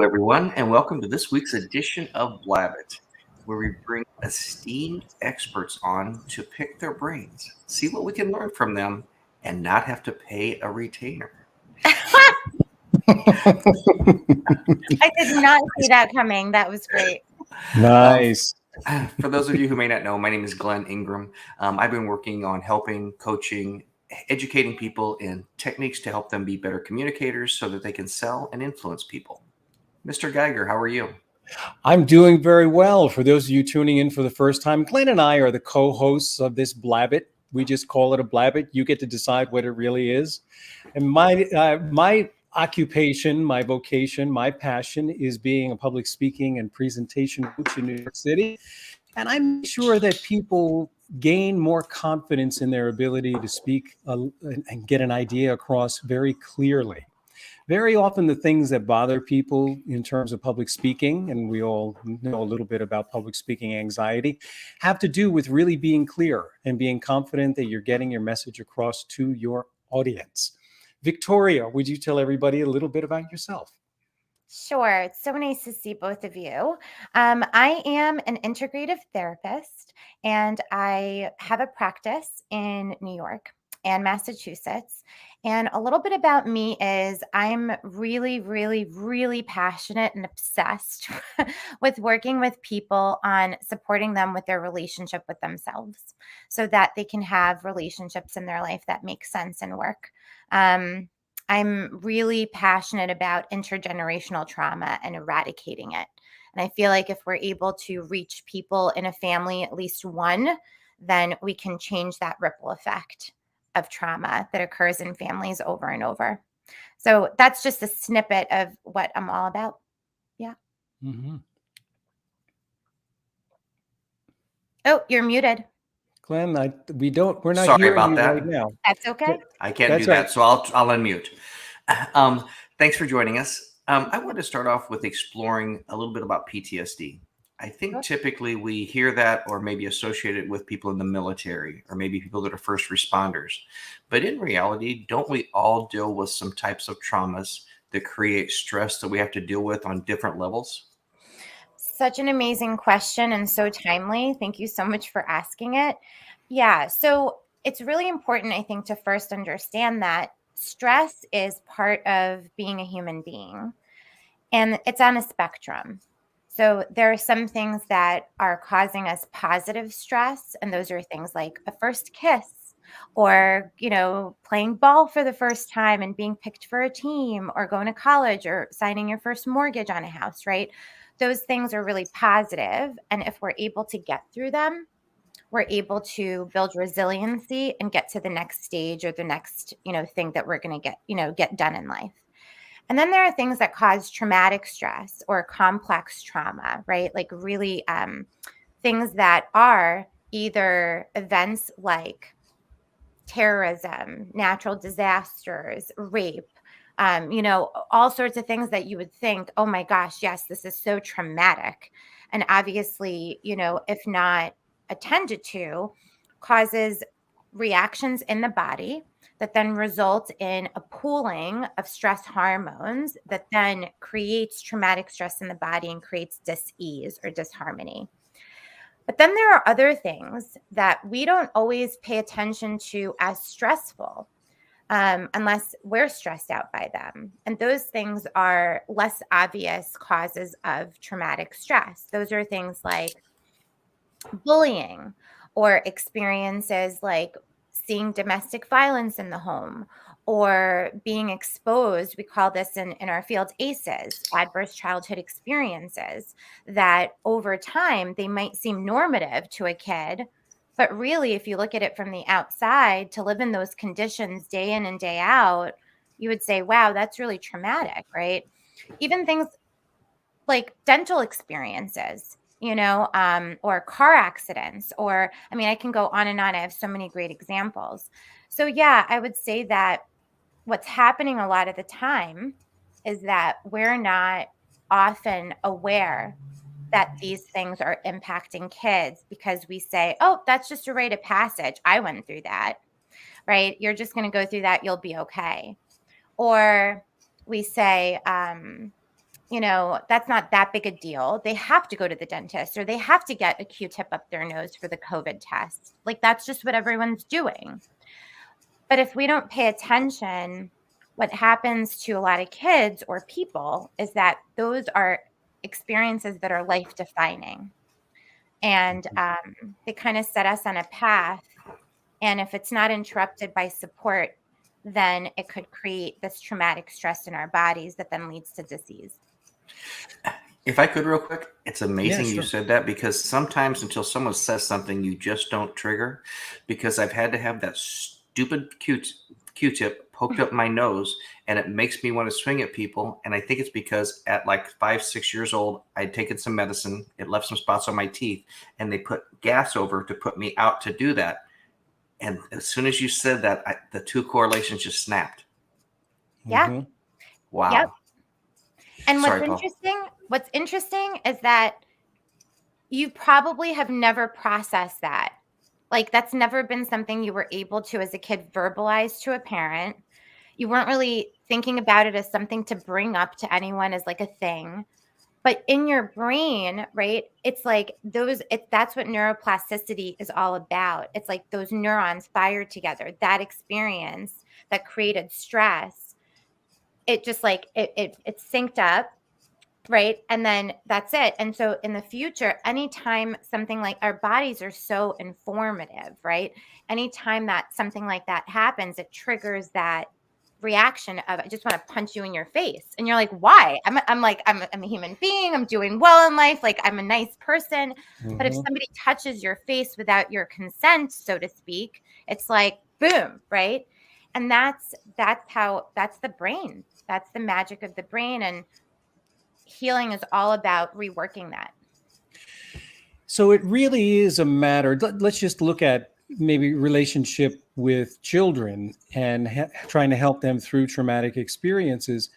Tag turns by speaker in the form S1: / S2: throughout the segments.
S1: everyone, and welcome to this week's edition of Blabbit, where we bring esteemed experts on to pick their brains, see what we can learn from them, and not have to pay a retainer.
S2: I did not see that coming. That was great.
S3: Nice.
S1: For those of you who may not know, my name is Glenn Ingram. I've been working on helping, coaching, educating people in techniques to help them be better communicators so that they can sell and influence people. Mr. Geiger, how are you?
S3: I'm doing very well. For those of you tuning in for the first time, Glenn and I are the co-hosts of this Blabbit. We just call it a Blabbit. You get to decide what it really is. And my occupation, my vocation, my passion is being a public speaking and presentation coach in New York City. And I make sure that people gain more confidence in their ability to speak and get an idea across very clearly. Very often the things that bother people in terms of public speaking, and we all know a little bit about public speaking anxiety, have to do with really being clear and being confident that you're getting your message across to your audience. Victoria, would you tell everybody a little bit about yourself?
S2: Sure. It's so nice to see both of you. I am an integrative therapist, and I have a practice in New York and Massachusetts. And a little bit about me is I'm really, really, really passionate and obsessed with working with people on supporting them with their relationship with themselves so that they can have relationships in their life that make sense and work. I'm really passionate about intergenerational trauma and eradicating it. And I feel like if we're able to reach people in a family, at least one, then we can change that ripple effect of trauma that occurs in families over and over. So that's just a snippet of what I'm all about. Yeah.
S3: Mm-hmm.
S2: Oh, you're muted.
S3: Glenn, we're not
S1: Sorry
S3: hearing
S1: about
S3: you
S1: that.
S3: right now.
S2: That's okay.
S1: I can't
S3: That's
S1: do that,
S3: right.
S1: so I'll unmute. Thanks for joining us. I want to start off with exploring a little bit about PTSD. I think typically we hear that or maybe associate it with people in the military or maybe people that are first responders. But in reality, don't we all deal with some types of traumas that create stress that we have to deal with on different levels?
S2: Such an amazing question and so timely. Thank you so much for asking it. Yeah, so it's really important, I think, to first understand that stress is part of being a human being, and it's on a spectrum. So there are some things that are causing us positive stress, and those are things like a first kiss or, playing ball for the first time and being picked for a team or going to college or signing your first mortgage on a house, right? Those things are really positive. And if we're able to get through them, we're able to build resiliency and get to the next stage or the next, thing that we're going to get done in life. And then there are things that cause traumatic stress or complex trauma, right? Like really things that are either events like terrorism, natural disasters, rape, all sorts of things that you would think, oh my gosh, yes, this is so traumatic. And obviously, if not attended to, causes reactions in the body that then result in a pooling of stress hormones that then creates traumatic stress in the body and creates dis-ease or disharmony. But then there are other things that we don't always pay attention to as stressful unless we're stressed out by them. And those things are less obvious causes of traumatic stress. Those are things like bullying or experiences like seeing domestic violence in the home or being exposed. We call this in our field ACEs, adverse childhood experiences, that over time they might seem normative to a kid. But really, if you look at it from the outside, to live in those conditions day in and day out, you would say, wow, that's really traumatic, right? Even things like dental experiences, or car accidents, or, I can go on and on. I have so many great examples. So yeah, I would say that what's happening a lot of the time is that we're not often aware that these things are impacting kids because we say, oh, that's just a rite of passage. I went through that, right? You're just going to go through that. You'll be okay. Or we say, that's not that big a deal. They have to go to the dentist or they have to get a Q-tip up their nose for the COVID test. Like, that's just what everyone's doing. But if we don't pay attention, what happens to a lot of kids or people is that those are experiences that are life defining. And they kind of set us on a path. And if it's not interrupted by support, then it could create this traumatic stress in our bodies that then leads to disease.
S1: If I could real quick, it's amazing
S3: Yeah,
S1: you
S3: sure.
S1: said that, because sometimes until someone says something, you just don't trigger, because I've had to have that stupid Q-tip poked up my nose, and it makes me want to swing at people. And I think it's because at like 5, 6 years old, I'd taken some medicine. It left some spots on my teeth, and they put gas over to put me out to do that. And as soon as you said that, the two correlations just snapped.
S2: Yeah.
S3: Mhm.
S1: Wow.
S2: Yep. And
S1: Sorry, Paul.
S2: what's interesting is that you probably have never processed that. Like, that's never been something you were able to, as a kid, verbalize to a parent. You weren't really thinking about it as something to bring up to anyone as like a thing. But in your brain, right, it's like that's what neuroplasticity is all about. It's like those neurons fired together, that experience that created stress. It just like it synced up, right? And then that's it. And so in the future, anytime something like, our bodies are so informative, right? Anytime that something like that happens, it triggers that reaction of, I just want to punch you in your face. And you're like, why? I'm a human being. I'm doing well in life. Like, I'm a nice person. But if
S3: Mhm.
S2: somebody touches your face without your consent, so to speak, it's like, boom, right? And that's the brain. That's the magic of the brain. And healing is all about reworking that.
S3: So it really is a matter. Let's just look at maybe relationship with children and trying to help them through traumatic experiences.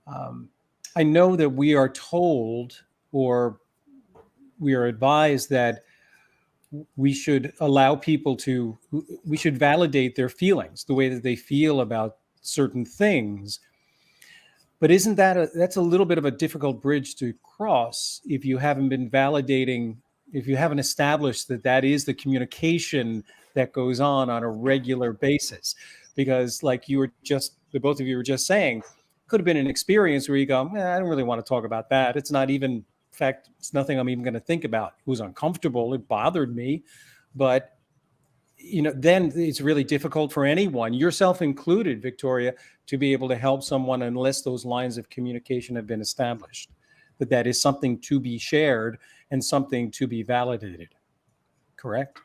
S3: I know that we are told, or we are advised, that we should allow people to, we should validate their feelings, the way that they feel about certain things. But isn't that's a little bit of a difficult bridge to cross if you haven't been validating, if you haven't established that that is the communication that goes on a regular basis? Because like the both of you were just saying, could have been an experience where you go, I don't really want to talk about that. It's not even, in fact, it's nothing I'm even going to think about. It was uncomfortable. It bothered me. But then it's really difficult for anyone, yourself included, Victoria, to be able to help someone unless those lines of communication have been established, that is something to be shared and something to be validated. Correct?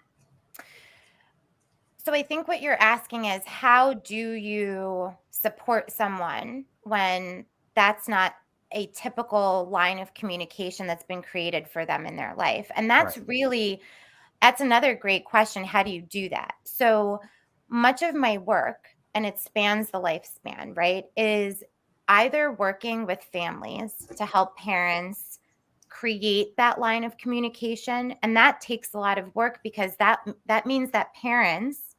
S2: So I think what you're asking is, how do you support someone when that's not a typical line of communication that's been created for them in their life? And that's another great question. How do you do that? So much of my work, and it spans the lifespan, right, is either working with families to help parents create that line of communication. And that takes a lot of work, because that means that parents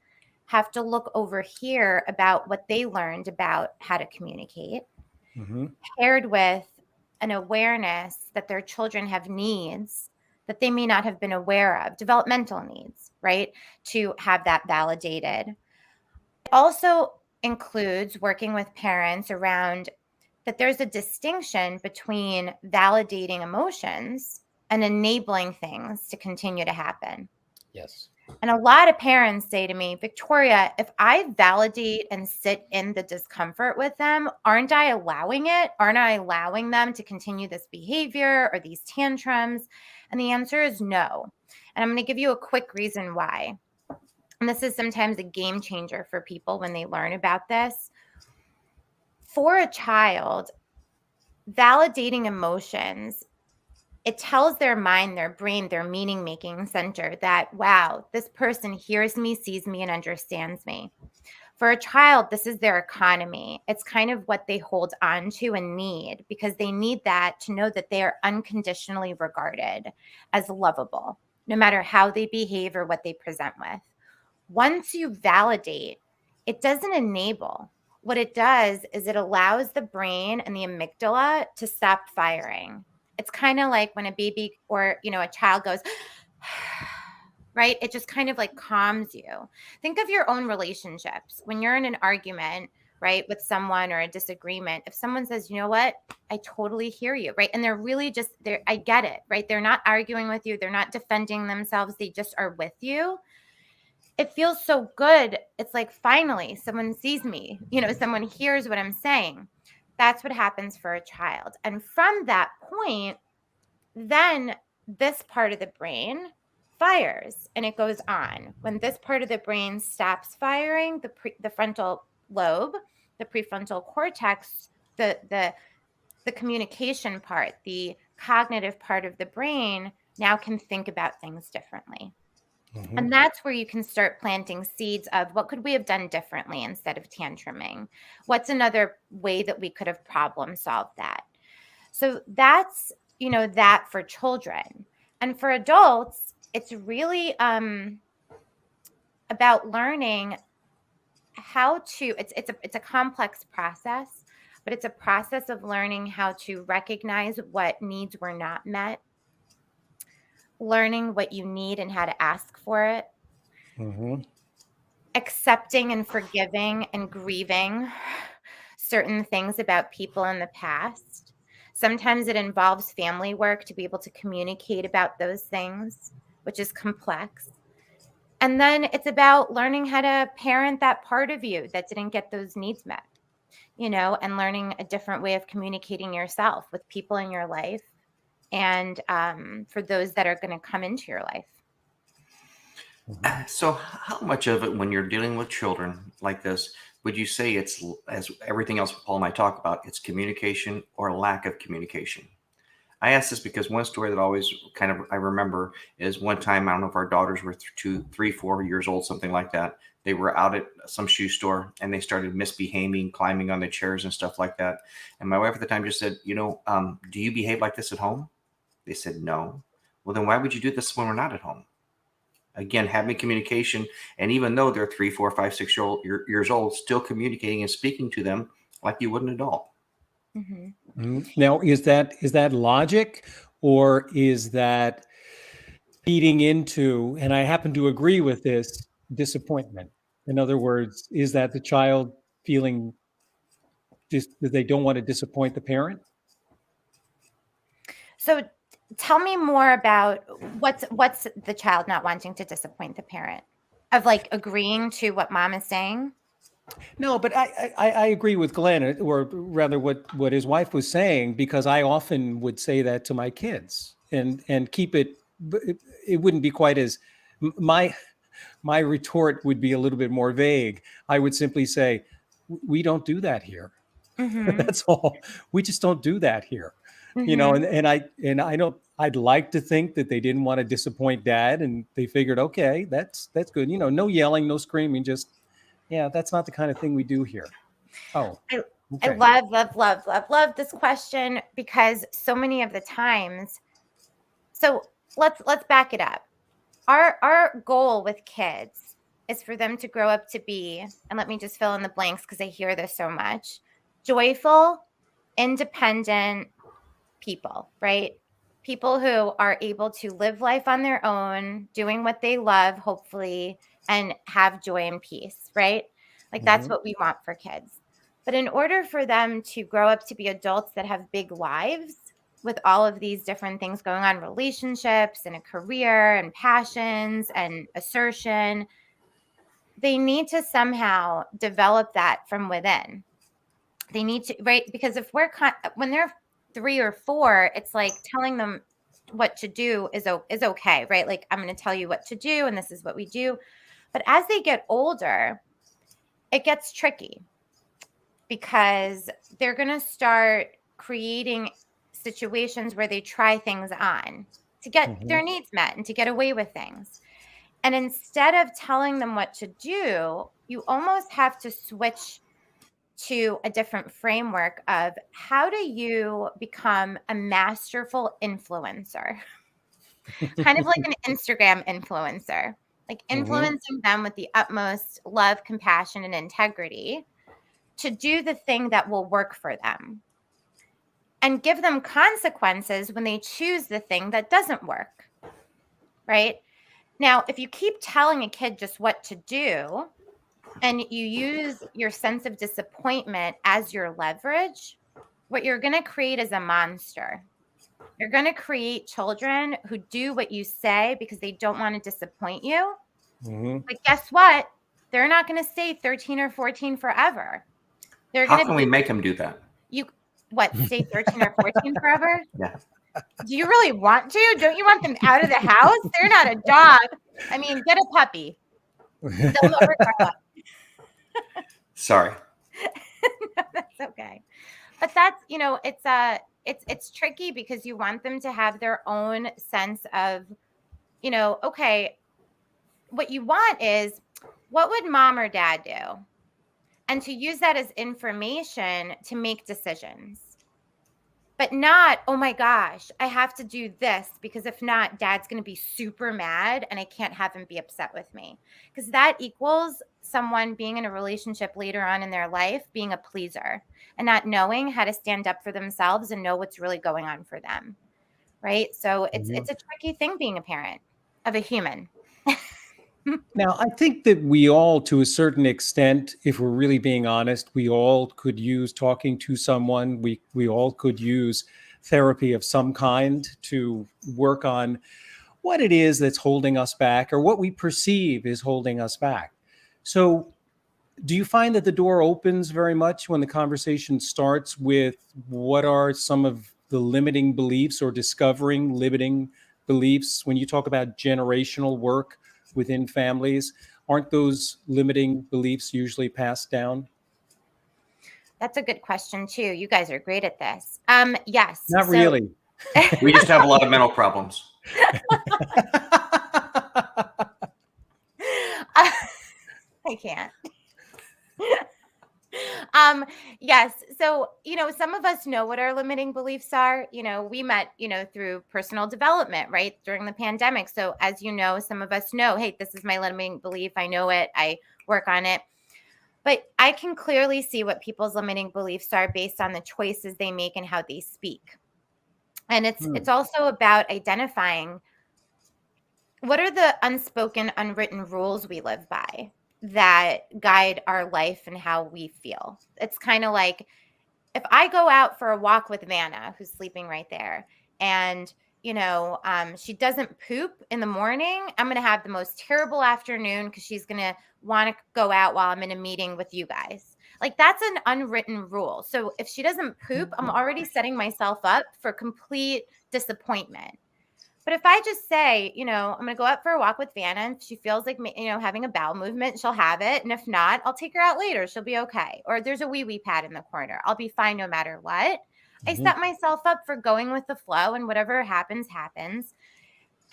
S2: have to look over here about what they learned about how to communicate, paired with an awareness that their children have needs that they may not have been aware of, developmental needs, right? To have that validated. It also includes working with parents around that there's a distinction between validating emotions and enabling things to continue to happen.
S3: Yes.
S2: And a lot of parents say to me, Victoria, if I validate and sit in the discomfort with them, aren't I allowing it? Aren't I allowing them to continue this behavior or these tantrums? And the answer is no. And I'm going to give you a quick reason why. And this is sometimes a game changer for people when they learn about this. For a child, validating emotions, it tells their mind, their brain, their meaning-making center that, wow, this person hears me, sees me, and understands me. For a child, this is their economy. It's kind of what they hold on to and need, because they need that to know that they are unconditionally regarded as lovable, no matter how they behave or what they present with. Once you validate, it doesn't enable. what it does is it allows the brain and the amygdala to stop firing. It's kind of like when a baby or, a child goes, right? It just kind of like calms you. Think of your own relationships. When you're in an argument, right, with someone or a disagreement, if someone says, you know what, I totally hear you, right? And they're really just there, I get it, right? They're not arguing with you, they're not defending themselves, they just are with you. It feels so good. It's like, finally, someone sees me, someone hears what I'm saying. That's what happens for a child. And from that point, then this part of the brain fires and it goes on. When this part of the brain stops firing, the frontal lobe, the prefrontal cortex, the communication part, the cognitive part of the brain now can think about things differently.
S3: Mm-hmm.
S2: And that's where you can start planting seeds of what could we have done differently instead of tantruming? What's another way that we could have problem solved that? So that's, that for children. And for adults, it's really about learning how to, it's a complex process, but it's a process of learning how to recognize what needs were not met, learning what you need and how to ask for it,
S3: Mm-hmm.
S2: accepting and forgiving and grieving certain things about people in the past. Sometimes it involves family work to be able to communicate about those things, which is complex. And then it's about learning how to parent that part of you that didn't get those needs met, and learning a different way of communicating yourself with people in your life and for those that are going to come into your life.
S1: So how much of it, when you're dealing with children like this, would you say it's, as everything else Paul and I talk about, it's communication or lack of communication? I ask this because one story that always kind of I remember is one time, I don't know if our daughters were 2, 3, 4 years old, something like that. They were out at some shoe store and they started misbehaving, climbing on the chairs and stuff like that. And my wife at the time just said, do you behave like this at home? They said, no. Well, then why would you do this when we're not at home? Again, having communication, and even though they're 3, 4, 5, 6 years old, still communicating and speaking to them like you would an adult.
S2: Mm-hmm.
S3: Mm-hmm. Now, is that logic, or is that feeding into, and I happen to agree with this, disappointment? In other words, is that the child feeling that they don't want to disappoint the parent?
S2: So tell me more about what's the child not wanting to disappoint the parent, of like agreeing to what mom is saying.
S3: No, but I agree with Glenn, or rather what his wife was saying, because I often would say that to my kids and keep it. It wouldn't be quite as my retort would be a little bit more vague. I would simply say, we don't do that here.
S2: Mm-hmm.
S3: That's all. We just don't do that here.
S2: Mm-hmm.
S3: And I don't. I'd like to think that they didn't want to disappoint dad, and they figured, okay, that's good. No yelling, no screaming, just, yeah, that's not the kind of thing we do here. Oh,
S2: I
S3: okay.
S2: love this question, because so many of the times, so let's back it up. Our goal with kids is for them to grow up to be, and let me just fill in the blanks because I hear this so much, joyful, independent people, right? People who are able to live life on their own, doing what they love, hopefully, and have joy and peace, right? Like that's what we want for kids. But in order for them to grow up to be adults that have big lives with all of these different things going on, relationships and a career and passions and assertion, they need to somehow develop that from within. They need to, right? Because if when they're 3 or 4, it's like telling them what to do is okay, right? Like, I'm going to tell you what to do, and this is what we do. But as they get older, it gets tricky, because they're going to start creating situations where they try things on to get their needs met and to get away with things. And instead of telling them what to do, you almost have to switch to a different framework of how do you become a masterful influencer, kind of like an Instagram influencer, like influencing them with the utmost love, compassion, and integrity, to do the thing that will work for them, and give them consequences when they choose the thing that doesn't work, right? Now, if you keep telling a kid just what to do and you use your sense of disappointment as your leverage, what you're going to create is a monster. You're going to create children who do what you say because they don't want to disappoint you.
S3: Mm-hmm.
S2: But guess what? They're not going to stay 13 or 14 forever. They're
S1: How
S2: going to
S1: can we make them do that?
S2: stay 13 or 14 forever?
S1: Yeah.
S2: Do you really want to? Don't you want them out of the house? They're not a dog. I mean, get a puppy. They'll never grow up.
S1: Sorry.
S2: No, that's okay. But that's, it's tricky because you want them to have their own sense of, okay, what you want is, what would mom or dad do? And to use that as information to make decisions. But not, oh my gosh, I have to do this because if not, dad's going to be super mad and I can't have him be upset with me. Because that equals someone being in a relationship later on in their life, being a pleaser and not knowing how to stand up for themselves and know what's really going on for them. Right. So it's a tricky thing being a parent of a human.
S3: Now, I think that we all, to a certain extent, if we're really being honest, we all could use talking to someone. We all could use therapy of some kind to work on what it is that's holding us back or what we perceive is holding us back. So do you find that the door opens very much when the conversation starts with what are some of the limiting beliefs or discovering limiting beliefs? When you talk about generational work within families, aren't those limiting beliefs usually passed down?
S2: That's a good question too. You guys are great at this. Yes.
S3: Not really.
S1: We just have a lot of mental problems.
S2: I can't. Yes. So, some of us know what our limiting beliefs are. We met, through personal development, right? During the pandemic. So as some of us know, hey, this is my limiting belief. I know it. I work on it. But I can clearly see what people's limiting beliefs are based on the choices they make and how they speak. And it's also about identifying what are the unspoken, unwritten rules we live by that guide our life and how we feel. It's kind of like if I go out for a walk with Vanna, who's sleeping right there, and she doesn't poop in the morning, I'm going to have the most terrible afternoon because she's going to want to go out while I'm in a meeting with you guys. Like, that's an unwritten rule. So if she doesn't poop, I'm already setting myself up for complete disappointment. But if I just say, I'm going to go out for a walk with Vanna, and if she feels like, having a bowel movement, she'll have it. And if not, I'll take her out later. She'll be okay. Or there's a wee-wee pad in the corner. I'll be fine no matter what. I set myself up for going with the flow, and whatever happens, happens.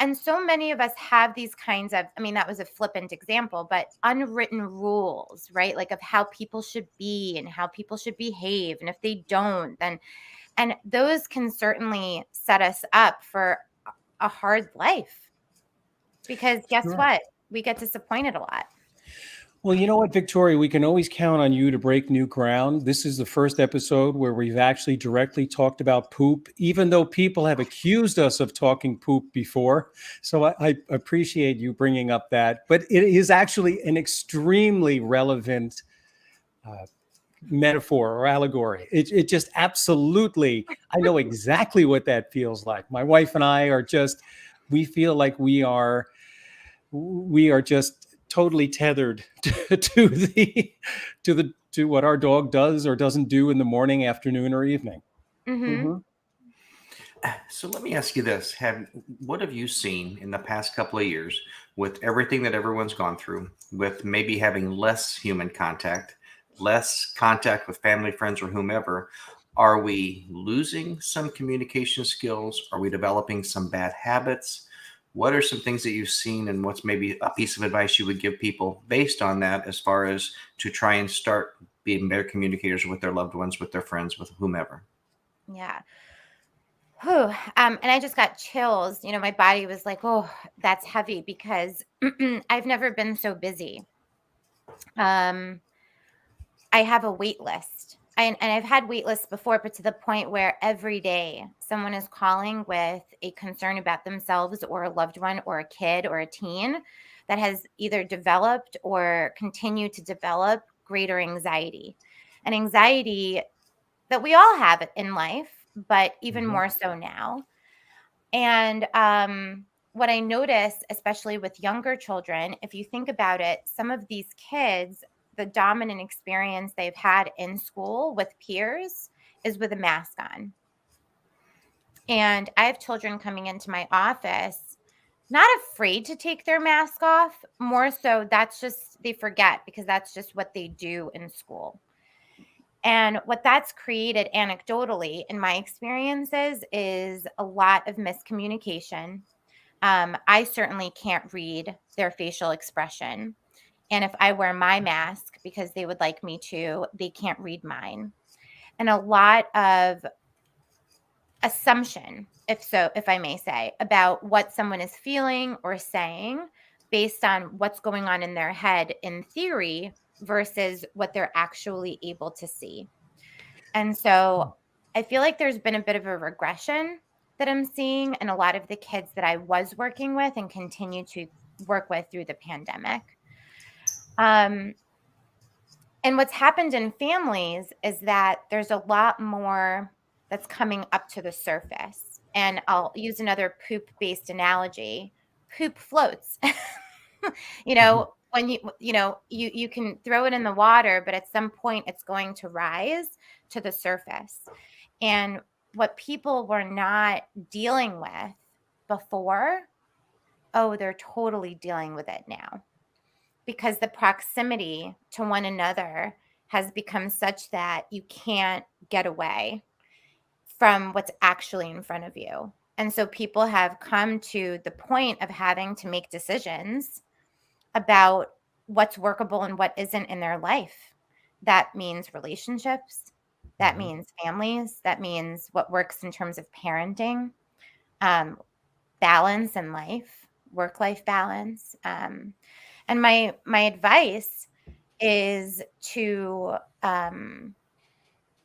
S2: And so many of us have these kinds of, that was a flippant example, but unwritten rules, right? Like of how people should be and how people should behave. And if they don't, then, and those can certainly set us up for a hard life, because guess what? We get disappointed a lot.
S3: Well, you know what, Victoria, we can always count on you to break new ground. This is the first episode where we've actually directly talked about poop, even though people have accused us of talking poop before. So I appreciate you bringing up that. But it is actually an extremely relevant metaphor or allegory. It just absolutely, I know exactly what that feels like. My wife and I are we feel like we are just totally tethered to what our dog does or doesn't do in the morning, afternoon, or evening.
S1: So let me ask you this. What have you seen in the past couple of years with everything that everyone's gone through, with maybe having less human contact, less contact with family, friends, or whomever? Are we losing some communication skills? Are we developing some bad habits? What are some things that you've seen, and what's maybe a piece of advice you would give people based on that, as far as to try and start being better communicators with their loved ones, with their friends, with whomever?
S2: Yeah. And I just got chills. My body was like, oh, that's heavy, because I've never been so busy. I have a wait list. And I've had wait lists before, but to the point where every day someone is calling with a concern about themselves or a loved one or a kid or a teen that has either developed or continued to develop greater anxiety. And anxiety that we all have in life, but even more so now. And what I notice, especially with younger children, if you think about it, some of these kids, the dominant experience they've had in school with peers is with a mask on. And I have children coming into my office, not afraid to take their mask off, more so that's just, they forget because that's just what they do in school. And what that's created anecdotally in my experiences is a lot of miscommunication. I certainly can't read their facial expression. And if I wear my mask because they would like me to, they can't read mine. And a lot of assumption, if I may say, about what someone is feeling or saying based on what's going on in their head in theory versus what they're actually able to see. And so I feel like there's been a bit of a regression that I'm seeing in a lot of the kids that I was working with and continue to work with through the pandemic. And what's happened in families is that there's a lot more that's coming up to the surface. And I'll use another poop-based analogy. Poop floats. When you can throw it in the water, but at some point it's going to rise to the surface. And what people were not dealing with before, they're totally dealing with it now. Because the proximity to one another has become such that you can't get away from what's actually in front of you. And so people have come to the point of having to make decisions about what's workable and what isn't in their life. That means relationships. That means families. That means what works in terms of parenting, balance in life, work-life balance. And my advice is to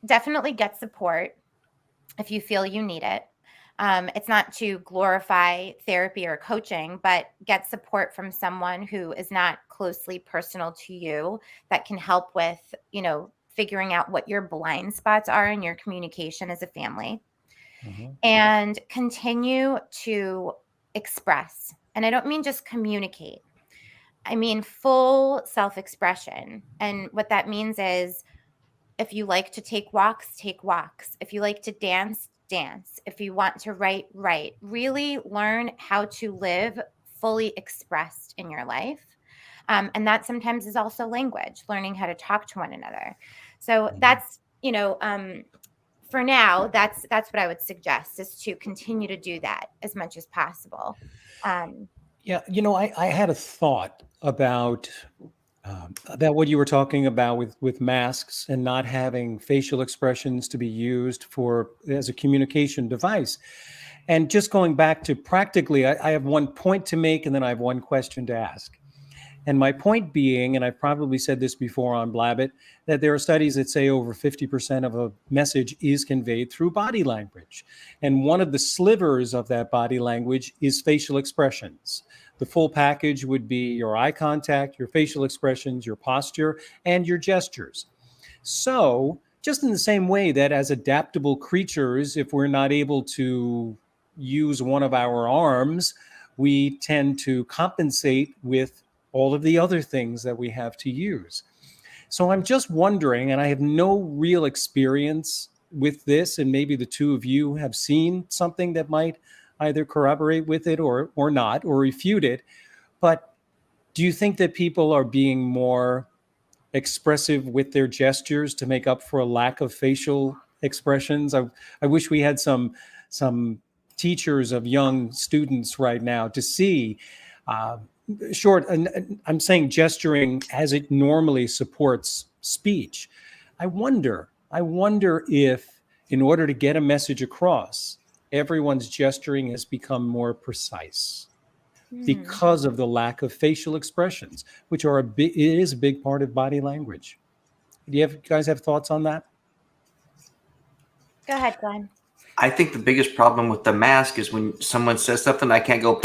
S2: definitely get support if you feel you need it. It's not to glorify therapy or coaching, but get support from someone who is not closely personal to you that can help with, figuring out what your blind spots are in your communication as a family. And continue to express. And I don't mean just communicate. I mean full self-expression. And what that means is if you like to take walks, take walks. If you like to dance, dance. If you want to write, write. Really learn how to live fully expressed in your life. And that sometimes is also language, learning how to talk to one another. So that's, for now, that's what I would suggest, is to continue to do that as much as possible.
S3: Yeah, I had a thought about what you were talking about with masks and not having facial expressions to be used as a communication device. And just going back to practically, I have one point to make and then I have one question to ask. And my point being, and I've probably said this before on Blabbit, that there are studies that say over 50% of a message is conveyed through body language. And one of the slivers of that body language is facial expressions. The full package would be your eye contact, your facial expressions, your posture, and your gestures. So just in the same way that as adaptable creatures, if we're not able to use one of our arms, we tend to compensate with all of the other things that we have to use. So I'm just wondering, and I have no real experience with this, and maybe the two of you have seen something that might either corroborate with it or not, or refute it. But do you think that people are being more expressive with their gestures to make up for a lack of facial expressions? I wish we had some teachers of young students right now to see and I'm saying gesturing as it normally supports speech. I wonder if, in order to get a message across, everyone's gesturing has become more precise because of the lack of facial expressions, which are it is a big part of body language. Do you guys have thoughts on that?
S2: Go ahead, Glenn.
S1: I think the biggest problem with the mask is when someone says something, I can't go.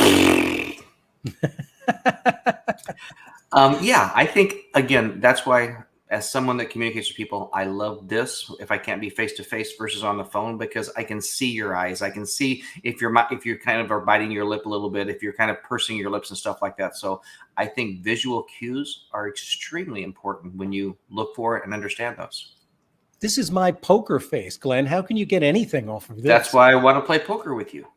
S1: Yeah, I think, again, that's why, as someone that communicates with people, I love this if I can't be face to face versus on the phone, because I can see your eyes. I can see if you're kind of are biting your lip a little bit, if you're kind of pursing your lips and stuff like that. So I think visual cues are extremely important when you look for it and understand those.
S3: This is my poker face, Glenn. How can you get anything off of this?
S1: That's why I want to play poker with you.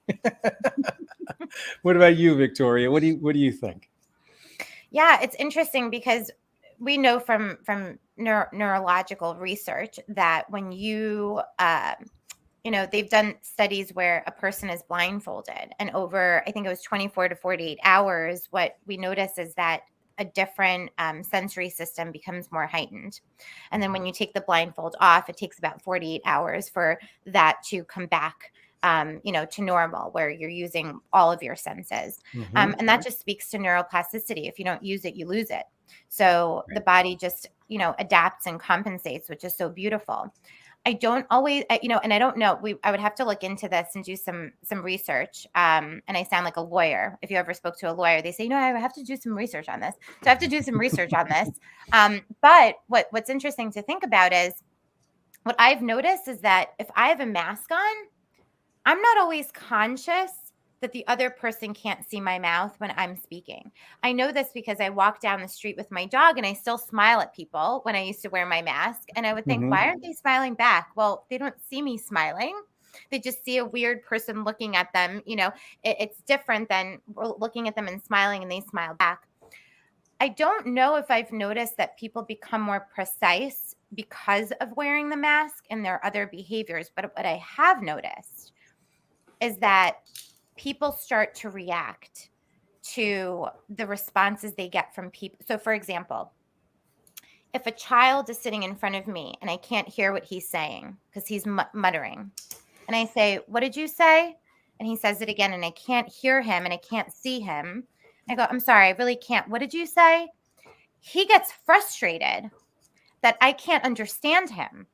S3: What about you, Victoria? What do you think?
S2: Yeah, it's interesting because we know from neurological research that when they've done studies where a person is blindfolded, and over, I think it was 24 to 48 hours, what we notice is that a different sensory system becomes more heightened. And then when you take the blindfold off, it takes about 48 hours for that to come back to normal, where you're using all of your senses. And that just speaks to neuroplasticity. If you don't use it, you lose it. So the body just, adapts and compensates, which is so beautiful. I don't always, and I don't know, I would have to look into this and do some research. And I sound like a lawyer. If you ever spoke to a lawyer, they say, no, I have to do some research on this. So I have to do some research on this. But what's interesting to think about is what I've noticed is that if I have a mask on, I'm not always conscious that the other person can't see my mouth when I'm speaking. I know this because I walk down the street with my dog and I still smile at people when I used to wear my mask. And I would think, why aren't they smiling back? Well, they don't see me smiling. They just see a weird person looking at them. It's different than looking at them and smiling and they smile back. I don't know if I've noticed that people become more precise because of wearing the mask and their other behaviors. But what I have noticed is that people start to react to the responses they get from people. So, for example, if a child is sitting in front of me and I can't hear what he's saying because he's muttering, and I say, what did you say? And he says it again, and I can't hear him and I can't see him. I go, I'm sorry, I really can't. What did you say? He gets frustrated that I can't understand him.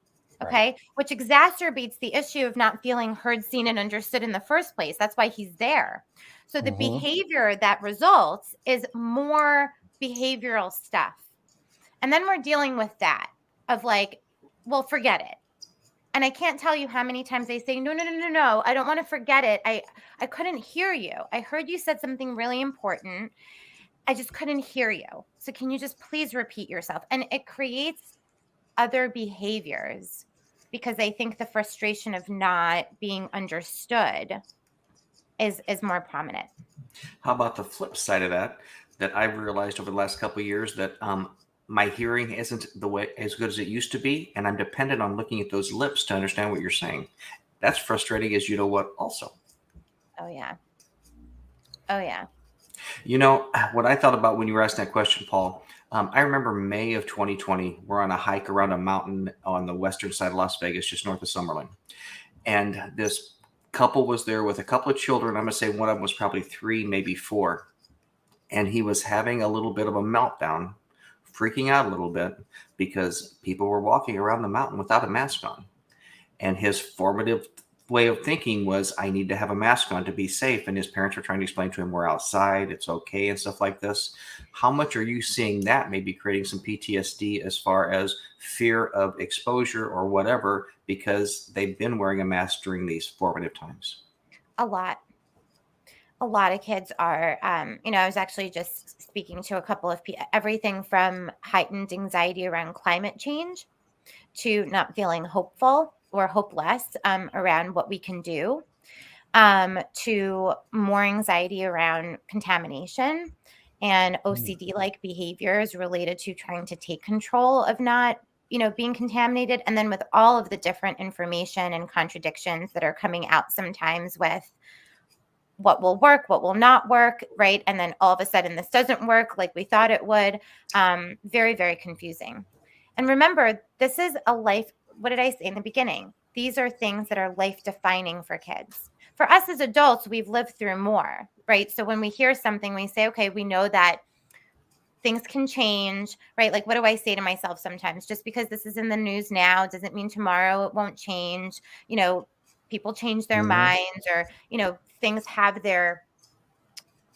S2: Okay. Right. Which exacerbates the issue of not feeling heard, seen, and understood in the first place. That's why he's there. So the behavior that results is more behavioral stuff. And then we're dealing with that of like, well, forget it. And I can't tell you how many times they say, no, I don't want to forget it. I couldn't hear you. I heard you said something really important. I just couldn't hear you. So can you just please repeat yourself? And it creates other behaviors, because I think the frustration of not being understood is more prominent.
S1: How about the flip side of that I've realized over the last couple of years, that my hearing isn't the way as good as it used to be, and I'm dependent on looking at those lips to understand what you're saying. That's frustrating, as you know what also.
S2: Oh yeah.
S1: What I thought about when you were asking that question, Paul, I remember May of 2020, we're on a hike around a mountain on the western side of Las Vegas, just north of Summerlin. And this couple was there with a couple of children. I'm going to say one of them was probably 3, maybe 4. And he was having a little bit of a meltdown, freaking out a little bit because people were walking around the mountain without a mask on. And his formative way of thinking was, I need to have a mask on to be safe. And his parents were trying to explain to him, we're outside, it's okay, and stuff like this. How much are you seeing that maybe creating some PTSD as far as fear of exposure or whatever, because they've been wearing a mask during these formative times?
S2: A lot of kids are, I was actually just speaking to a couple of people, everything from heightened anxiety around climate change to not feeling hopeful or hopeless around what we can do, to more anxiety around contamination and OCD-like behaviors related to trying to take control of not, being contaminated. And then with all of the different information and contradictions that are coming out sometimes with what will work, what will not work, right? And then all of a sudden this doesn't work like we thought it would. Very, very confusing. And remember, this is a life. What did I say in the beginning? These are things that are life-defining for kids. For us as adults, we've lived through more, right? So when we hear something, we say, okay, we know that things can change, right? Like, what do I say to myself sometimes? Just because this is in the news now doesn't mean tomorrow it won't change. People change their minds, or, things have their,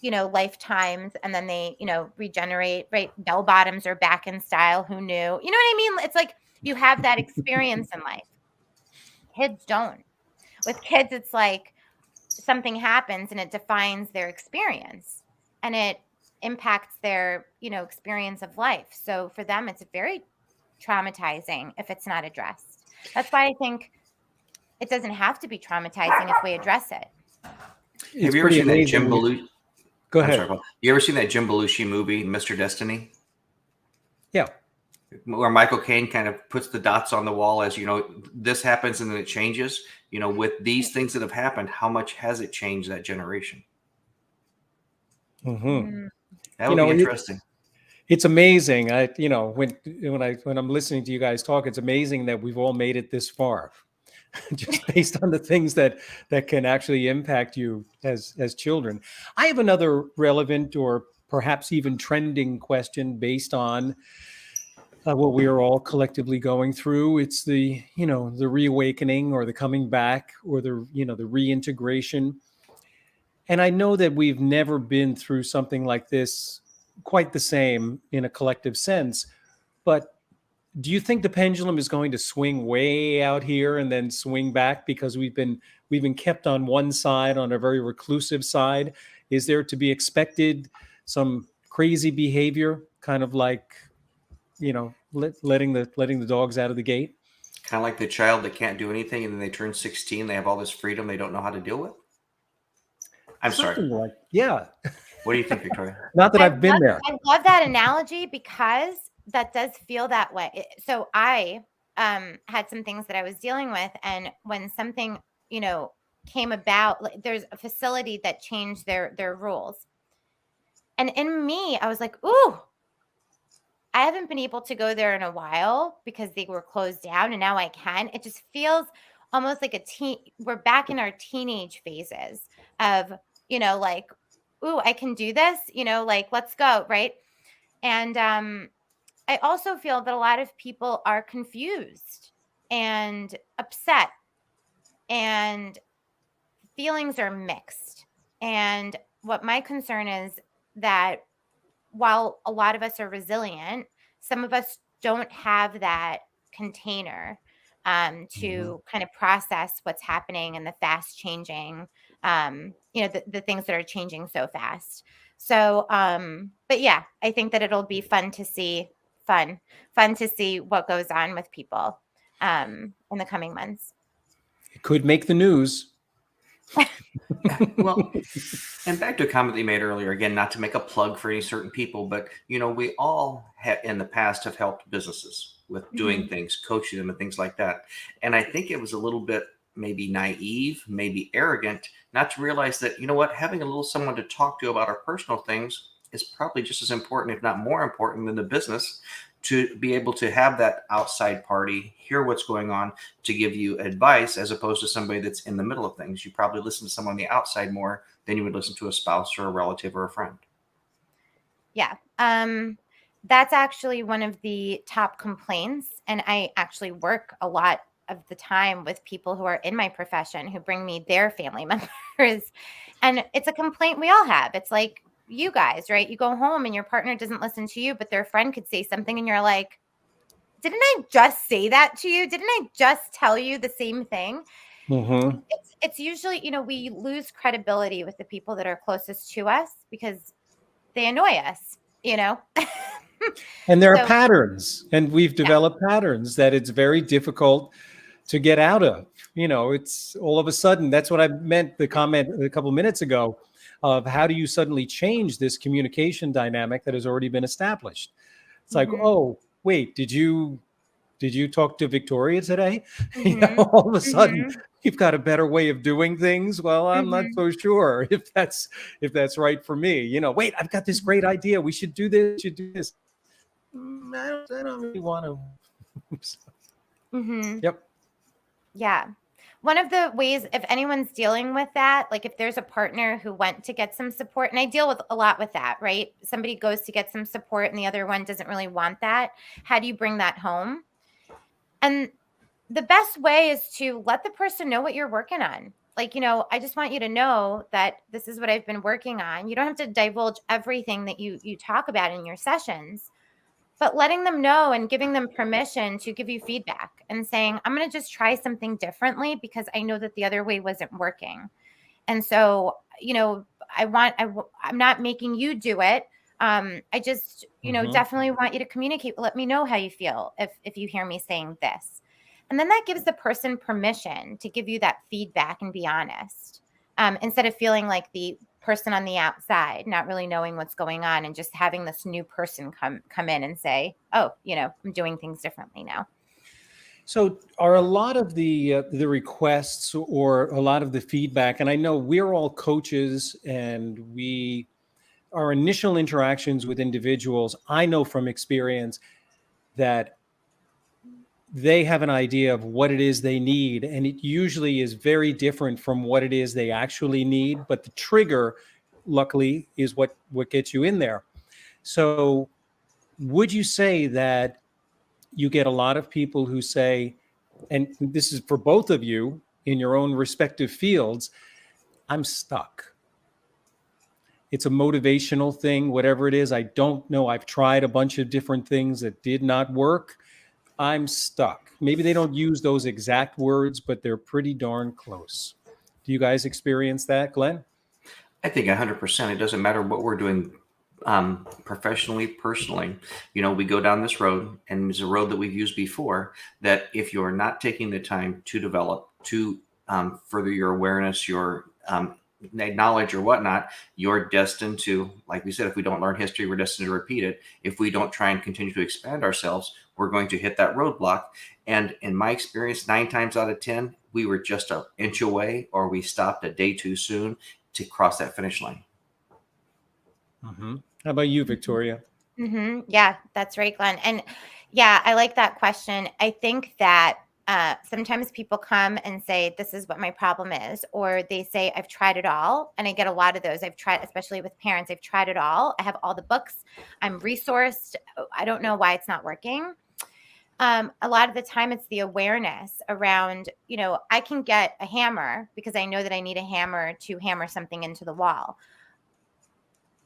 S2: lifetimes, and then they, regenerate, right? Bell bottoms are back in style. Who knew? You know what I mean? It's like you have that experience in life. Kids don't. With kids, it's like something happens and it defines their experience, and it impacts their, experience of life. So for them, it's very traumatizing if it's not addressed. That's why I think it doesn't have to be traumatizing if we address it.
S1: Have you ever seen that Jim
S3: Belushi?
S1: Belushi?
S3: Go
S1: I'm
S3: ahead.
S1: sorry, Paul. You ever seen that Jim Belushi movie, Mr. Destiny?
S3: Yeah.
S1: Where Michael Caine kind of puts the dots on the wall as, this happens and then it changes. With these things that have happened, how much has it changed that generation?
S3: Mm-hmm.
S1: That would be interesting.
S3: It's amazing. When I'm listening to you guys talk, it's amazing that we've all made it this far, just based on the things that can actually impact you as children. I have another relevant or perhaps even trending question based on what we are all collectively going through. It's the reawakening, or the coming back, or the reintegration. And I know that we've never been through something like this quite the same in a collective sense, but do you think the pendulum is going to swing way out here and then swing back because we've been kept on one side, on a very reclusive side? Is there to be expected some crazy behavior, kind of like, letting the dogs out of the gate?
S1: Kind of like the child that can't do anything, and then they turn 16, they have all this freedom they don't know how to deal with. I'm
S3: Something
S1: sorry.
S3: like, yeah.
S1: What do you think, Victoria?
S3: Not that I've been there.
S2: I love that analogy, because that does feel that way. So I had some things that I was dealing with, and when something, came about, like, there's a facility that changed their rules. And in me, I was like, ooh, I haven't been able to go there in a while because they were closed down, and now I can. It just feels almost like we're back in our teenage phases of, like, ooh, I can do this, like, let's go. Right. And I also feel that a lot of people are confused and upset, and feelings are mixed. And what my concern is, that while a lot of us are resilient, some of us don't have that container to kind of process what's happening, and the fast changing, the things that are changing so fast. So, but yeah, I think that it'll be fun to see what goes on with people in the coming months.
S3: It could make the news.
S1: Well, and back to a comment that you made earlier, again, not to make a plug for any certain people, but we all in the past have helped businesses with doing things, coaching them and things like that. And I think it was a little bit maybe naive, maybe arrogant, not to realize that, having a little someone to talk to about our personal things is probably just as important, if not more important, than the business, to be able to have that outside party, hear what's going on, to give you advice, as opposed to somebody that's in the middle of things. You probably listen to someone on the outside more than you would listen to a spouse or a relative or a friend.
S2: Yeah. That's actually one of the top complaints. And I actually work a lot of the time with people who are in my profession who bring me their family members. And it's a complaint we all have. It's like, you guys, right? You go home and your partner doesn't listen to you, but their friend could say something and you're like, didn't I just say that to you? Didn't I just tell you the same thing?
S3: Mm-hmm.
S2: It's usually, we lose credibility with the people that are closest to us because they annoy us,
S3: And there are patterns, and we've developed patterns that it's very difficult to get out of. It's all of a sudden, that's what I meant, the comment a couple of minutes ago, of how do you suddenly change this communication dynamic that has already been established? It's like, oh, wait, did you talk to Victoria today? All of a sudden, you've got a better way of doing things. Well, I'm not so sure if that's right for me. Wait, I've got this great idea. We should do this. I don't really want to. Yep.
S2: Yeah. one of the ways, if anyone's dealing with that, like if there's a partner who went to get some support, and I deal with a lot with that, right? Somebody goes to get some support and the other one doesn't really want that. How do you bring that home? And the best way is to let the person know what you're working on. Like, I just want you to know that this is what I've been working on. You don't have to divulge everything that you talk about in your sessions, but letting them know and giving them permission to give you feedback and saying, I'm going to just try something differently because I know that the other way wasn't working. And so, I'm not making you do it. I just, definitely want you to communicate. Let me know how you feel if you hear me saying this. And then that gives the person permission to give you that feedback and be honest, instead of feeling like the person on the outside, not really knowing what's going on and just having this new person come in and say, oh, I'm doing things differently now.
S3: So are a lot of the requests or a lot of the feedback, and I know we're all coaches and our initial interactions with individuals, I know from experience that they have an idea of what it is they need, and it usually is very different from what it is they actually need, but the trigger, luckily, is what gets you in there. So would you say that you get a lot of people who say, and this is for both of you in your own respective fields, I'm stuck. It's a motivational thing, whatever it is. I don't know. I've tried a bunch of different things that did not work. I'm stuck. Maybe they don't use those exact words, but they're pretty darn close. Do you guys experience that, Glenn?
S1: I think 100%. It doesn't matter what we're doing professionally, personally. We go down this road, and it's a road that we've used before, that if you're not taking the time to develop, to further your awareness, your knowledge or whatnot, you're destined to, like we said, if we don't learn history, we're destined to repeat it. If we don't try and continue to expand ourselves, we're going to hit that roadblock. And in my experience, 9 times out of 10, we were just an inch away, or we stopped a day too soon to cross that finish line.
S3: Mm-hmm. How about you, Victoria?
S2: Mm-hmm. Yeah, that's right, Glenn. And yeah, I like that question. I think that sometimes people come and say, this is what my problem is, or they say, I've tried it all. And I get a lot of those. I've tried, especially with parents, I've tried it all. I have all the books. I'm resourced. I don't know why it's not working. A lot of the time it's the awareness around, I can get a hammer because I know that I need a hammer to hammer something into the wall.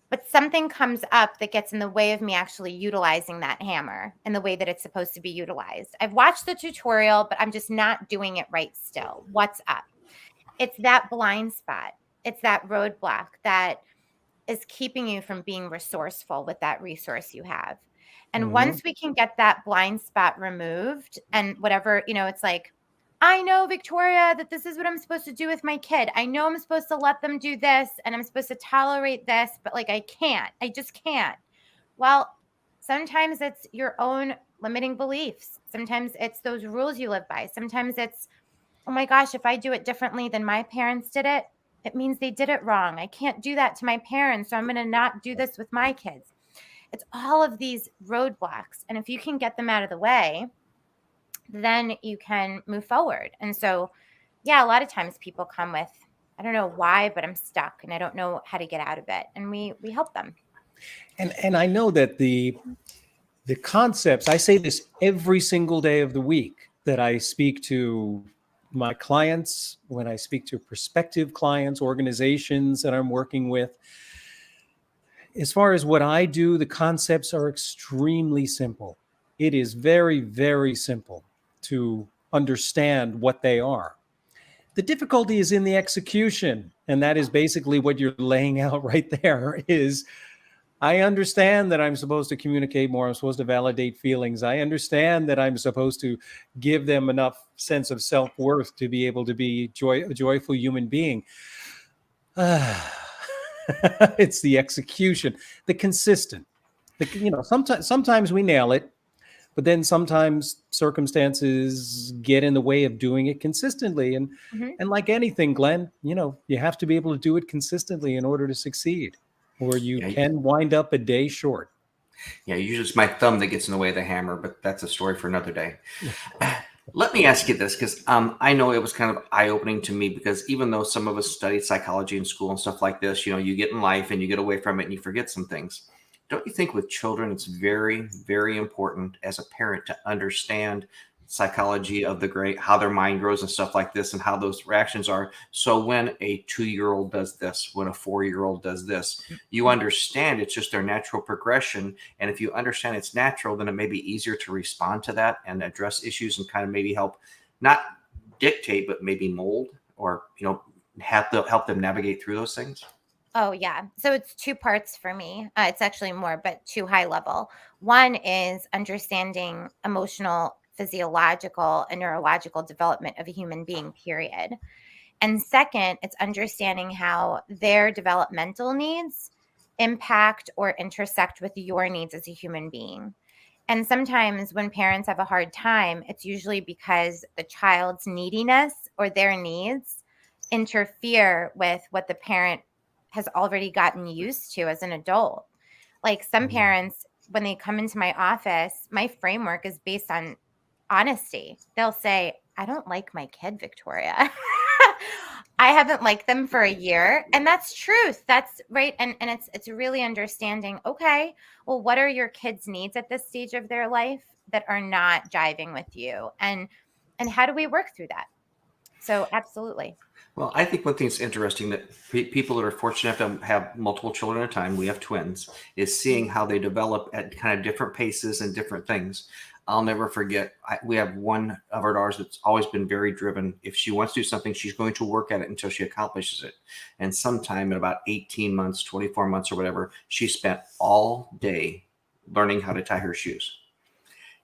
S2: But something comes up that gets in the way of me actually utilizing that hammer in the way that it's supposed to be utilized. I've watched the tutorial, but I'm just not doing it right still. What's up? It's that blind spot. It's that roadblock that is keeping you from being resourceful with that resource you have. And once we can get that blind spot removed and whatever, it's like, I know, Victoria, that this is what I'm supposed to do with my kid. I know I'm supposed to let them do this and I'm supposed to tolerate this, but I can't. I just can't. Well, sometimes it's your own limiting beliefs. Sometimes it's those rules you live by. Sometimes it's, oh my gosh, if I do it differently than my parents did it, it means they did it wrong. I can't do that to my parents, so I'm going to not do this with my kids. It's all of these roadblocks. And if you can get them out of the way, then you can move forward. And so, yeah, a lot of times people come with, I don't know why, but I'm stuck and I don't know how to get out of it. And we help them.
S3: And I know that the concepts, I say this every single day of the week that I speak to my clients, when I speak to prospective clients, organizations that I'm working with. As far as what I do, the concepts are extremely simple. It is very, very simple to understand what they are. The difficulty is in the execution. And that is basically what you're laying out right there is, I understand that I'm supposed to communicate more. I'm supposed to validate feelings. I understand that I'm supposed to give them enough sense of self-worth to be able to be a joyful human being. It's the execution, the consistent. Sometimes we nail it, but then sometimes circumstances get in the way of doing it consistently. And like anything, Glenn, you have to be able to do it consistently in order to succeed, or you can wind up a day short.
S1: Yeah, usually it's my thumb that gets in the way of the hammer, but that's a story for another day. Let me ask you this, because I know it was kind of eye-opening to me, because even though some of us studied psychology in school and stuff like this, you get in life and you get away from it and you forget some things. Don't you think with children, it's very, very important as a parent to understand psychology of the great, how their mind grows and stuff like this, and how those reactions are. So when a 2-year-old does this, when a 4-year-old does this, you understand it's just their natural progression. And if you understand it's natural, then it may be easier to respond to that and address issues and kind of maybe help, not dictate, but maybe mold, or, have to help them navigate through those things.
S2: Oh, yeah. So it's two parts for me. It's actually more, but two high level. One is understanding emotional, physiological, and neurological development of a human being, period. And second, it's understanding how their developmental needs impact or intersect with your needs as a human being. And sometimes when parents have a hard time, it's usually because the child's neediness or their needs interfere with what the parent has already gotten used to as an adult. Like some parents, when they come into my office, my framework is based on honesty. They'll say, I don't like my kid, Victoria. I haven't liked them for a year. And that's truth. That's right. And it's really understanding, okay, well, what are your kids' needs at this stage of their life that are not jiving with you? And how do we work through that? So absolutely.
S1: Well, I think one thing that's interesting, that people that are fortunate to have multiple children at a time, we have twins, is seeing how they develop at kind of different paces and different things. I'll never forget, we have one of our daughters that's always been very driven. If she wants to do something, she's going to work at it until she accomplishes it. And sometime in about 18 months, 24 months or whatever, she spent all day learning how to tie her shoes.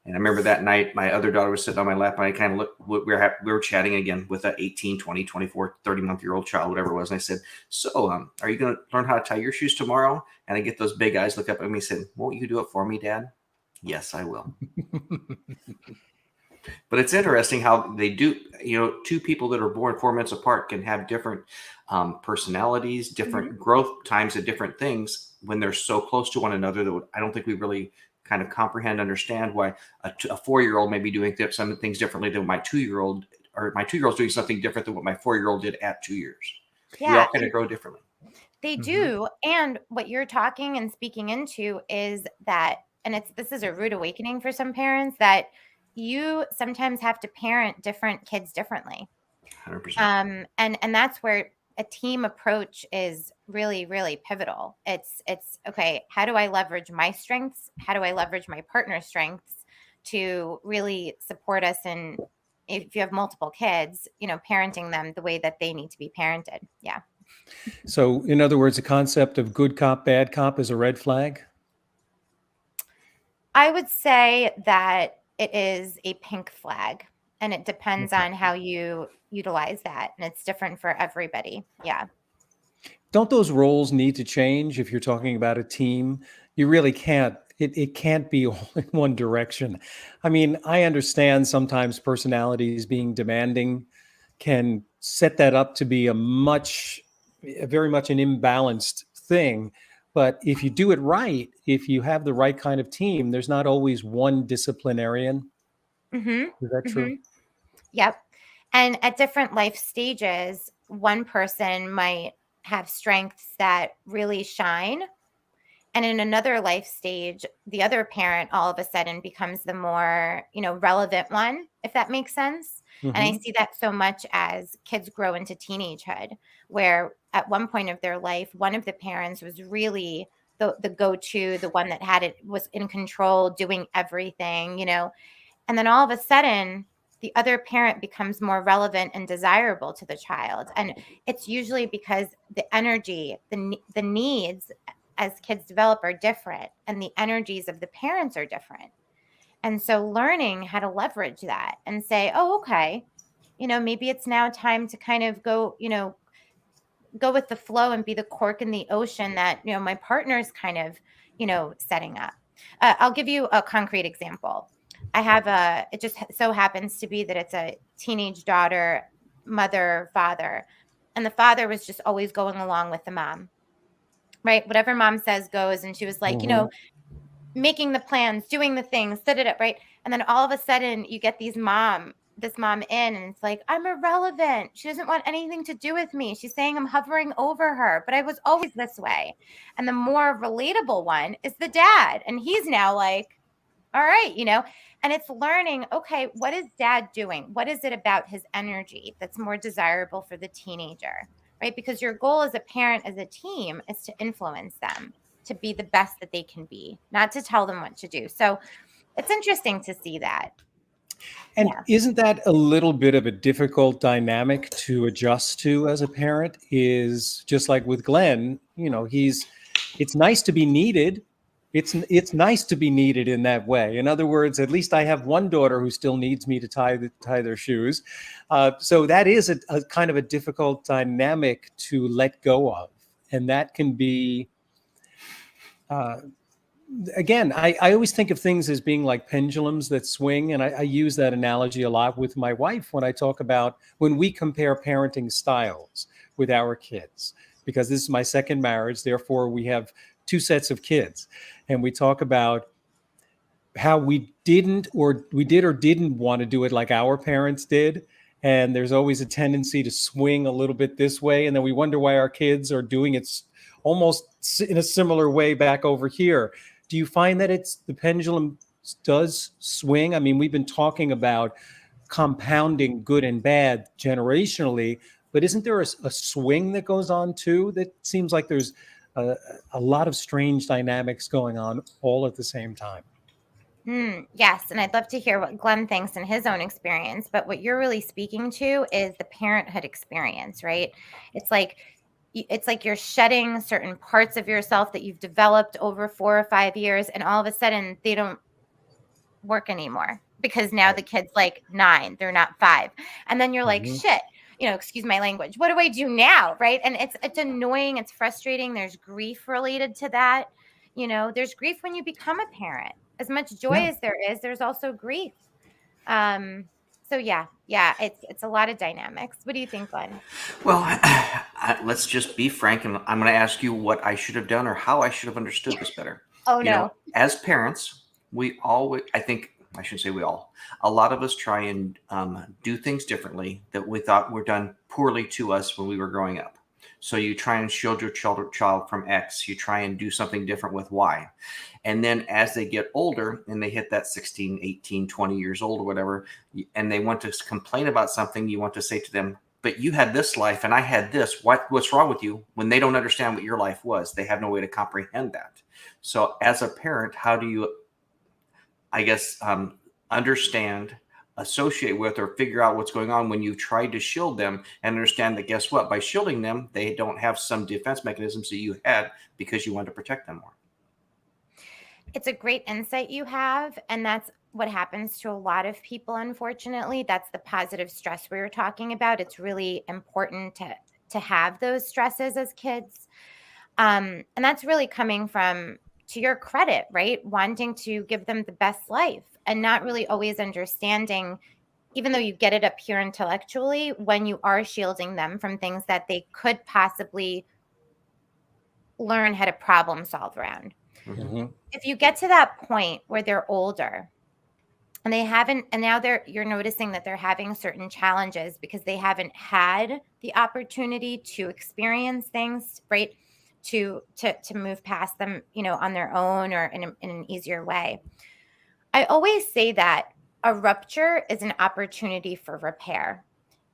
S1: And I remember that night, my other daughter was sitting on my lap, and I kind of looked, we were chatting again with a 18, 20, 24, 30-month-year-old child, whatever it was. And I said, so are you going to learn how to tie your shoes tomorrow? And I get those big eyes look up at me and said, won't you do it for me, Dad? Yes, I will. But it's interesting how they do, two people that are born 4 months apart can have different personalities, different growth times at different things when they're so close to one another that I don't think we really kind of comprehend, understand why a 4-year-old may be doing some things differently than my 2-year-old, or my 2-year-old's doing something different than what my 4-year-old did at 2 years. We
S2: Yeah,
S1: all kind of grow differently.
S2: they do. And what you're talking and speaking into is that, and this is a rude awakening for some parents, that you sometimes have to parent different kids differently.
S1: 100%.
S2: And that's where a team approach is really, really pivotal. It's okay, how do I leverage my strengths? How do I leverage my partner's strengths to really support us in, if you have multiple kids, parenting them the way that they need to be parented. Yeah.
S3: So, in other words, the concept of good cop, bad cop is a red flag?
S2: I would say that it is a pink flag, and it depends on how you utilize that. And it's different for everybody. Yeah.
S3: Don't those roles need to change if you're talking about a team? You really can't. It can't be all in one direction. I mean, I understand sometimes personalities being demanding can set that up to be very much an imbalanced thing. But if you do it right, if you have the right kind of team, there's not always one disciplinarian.
S2: Mm-hmm.
S3: Is that true?
S2: Mm-hmm. Yep. And at different life stages, one person might have strengths that really shine. And in another life stage, the other parent all of a sudden becomes the more, relevant one, if that makes sense. And I
S3: Mm-hmm.
S2: see that so much as kids grow into teenagehood, where at one point of their life, one of the parents was really the go-to, the one that was in control, doing everything, and then all of a sudden, the other parent becomes more relevant and desirable to the child. And it's usually because the energy, the needs as kids develop are different, and the energies of the parents are different. And so learning how to leverage that and say, oh, okay, maybe it's now time to kind of go with the flow and be the cork in the ocean that, my partner's kind of, setting up. I'll give you a concrete example. It just so happens to be that it's a teenage daughter, mother, father, and the father was just always going along with the mom, right? Whatever mom says goes. And she was like,
S3: Mm-hmm.
S2: making the plans, doing the things, right? And then all of a sudden you get these mom this mom in, and it's like, I'm irrelevant. She doesn't want anything to do with me. She's saying I'm hovering over her, but I was always this way. And the more relatable one is the dad. And he's now like, all right, and it's learning, okay, what is dad doing? What is it about his energy that's more desirable for the teenager, right? Because your goal as a parent, as a team, is to influence them to be the best that they can be, not to tell them what to do. So it's interesting to see that.
S3: And
S2: Yeah.
S3: isn't that a little bit of a difficult dynamic to adjust to as a parent? Is just like with Glenn, it's nice to be needed. It's nice to be needed in that way. In other words, at least I have one daughter who still needs me to tie their shoes. So that is a kind of a difficult dynamic to let go of, and that can be. Again, I always think of things as being like pendulums that swing. And I use that analogy a lot with my wife when I talk about when we compare parenting styles with our kids, because this is my second marriage. Therefore, we have two sets of kids. And we talk about how we did or didn't want to do it like our parents did. And there's always a tendency to swing a little bit this way. And then we wonder why our kids are doing it almost in a similar way back over here. Do you find that the pendulum does swing? I mean, we've been talking about compounding good and bad generationally, but isn't there a swing that goes on too? That seems like there's a lot of strange dynamics going on all at the same time.
S2: Yes, and I'd love to hear what Glenn thinks in his own experience, but what you're really speaking to is the parenthood experience, right? It's like you're shedding certain parts of yourself that you've developed over 4 or 5 years, and all of a sudden they don't work anymore because now the kid's like 9, they're not 5. And then you're like, shit, excuse my language. What do I do now? Right. And it's annoying. It's frustrating. There's grief related to that. There's grief when you become a parent. As much joy as there is, there's also grief. So yeah, it's a lot of dynamics. What do you think, Glenn?
S1: Well, let's just be frank, and I'm going to ask you what I should have done or how I should have understood this better.
S2: Oh, no.
S1: As parents, we always, I think, I shouldn't say we all, a lot of us try and do things differently that we thought were done poorly to us when we were growing up. So you try and shield your child from X. You try and do something different with Y. And then as they get older and they hit that 16, 18, 20 years old or whatever, and they want to complain about something, you want to say to them, but you had this life and I had this. What's wrong with you? When they don't understand what your life was, they have no way to comprehend that. So as a parent, how do you, I guess, understand, associate with, or figure out what's going on when you've tried to shield them and understand that, guess what, by shielding them, they don't have some defense mechanisms that you had because you wanted to protect them more.
S2: It's a great insight you have. And that's what happens to a lot of people, unfortunately. That's the positive stress we were talking about. It's really important to have those stresses as kids. And that's really coming from, to your credit, right? Wanting to give them the best life and not really always understanding, even though you get it up here intellectually, when you are shielding them from things that they could possibly learn how to problem solve around.
S3: Mm-hmm.
S2: If you get to that point where they're older and now you're noticing that they're having certain challenges because they haven't had the opportunity to experience things, right? To move past them, on their own or in an easier way. I always say that a rupture is an opportunity for repair.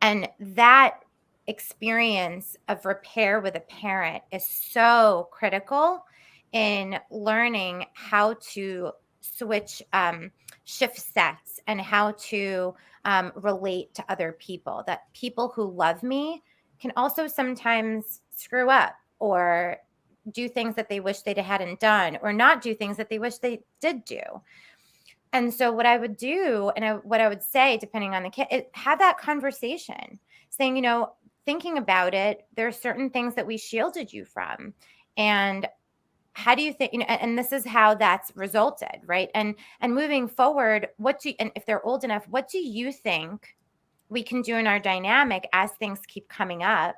S2: And that experience of repair with a parent is so critical in learning how to shift sets and how to relate to other people. That people who love me can also sometimes screw up or do things that they wish they hadn't done, or not do things that they wish they did do. And so what I would do, and what I would say, depending on the kid, is have that conversation saying, thinking about it, there are certain things that we shielded you from. And how do you think, and this is how that's resulted, right? And moving forward, and if they're old enough, what do you think we can do in our dynamic as things keep coming up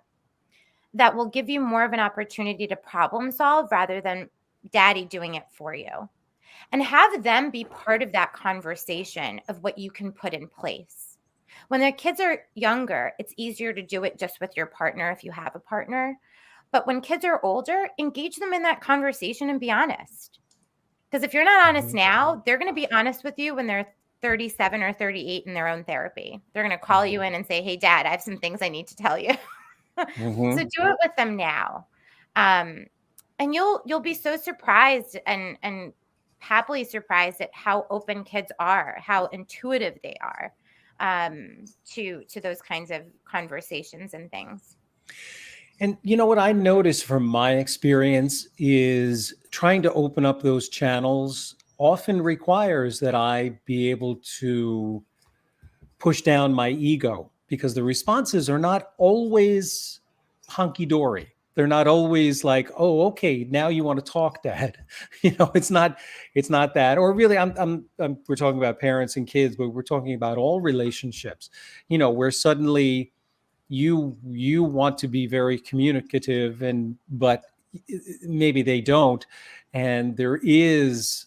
S2: that will give you more of an opportunity to problem solve rather than daddy doing it for you? And have them be part of that conversation of what you can put in place. When the kids are younger, it's easier to do it just with your partner if you have a partner. But when kids are older, engage them in that conversation and be honest. Because if you're not honest now, they're going to be honest with you when they're 37 or 38 in their own therapy. They're going to call you in and say, hey, Dad, I have some things I need to tell you. So do it with them now. And you'll be so surprised and happily surprised at how open kids are, how intuitive they are to those kinds of conversations and things.
S3: And you know what I noticed from my experience is trying to open up those channels often requires that I be able to push down my ego, because the responses are not always hunky-dory. They're not always like, oh, okay, now you want to talk, Dad. It's not that. Or really, we're talking about parents and kids, but we're talking about all relationships, where suddenly you want to be very communicative, but maybe they don't, and there is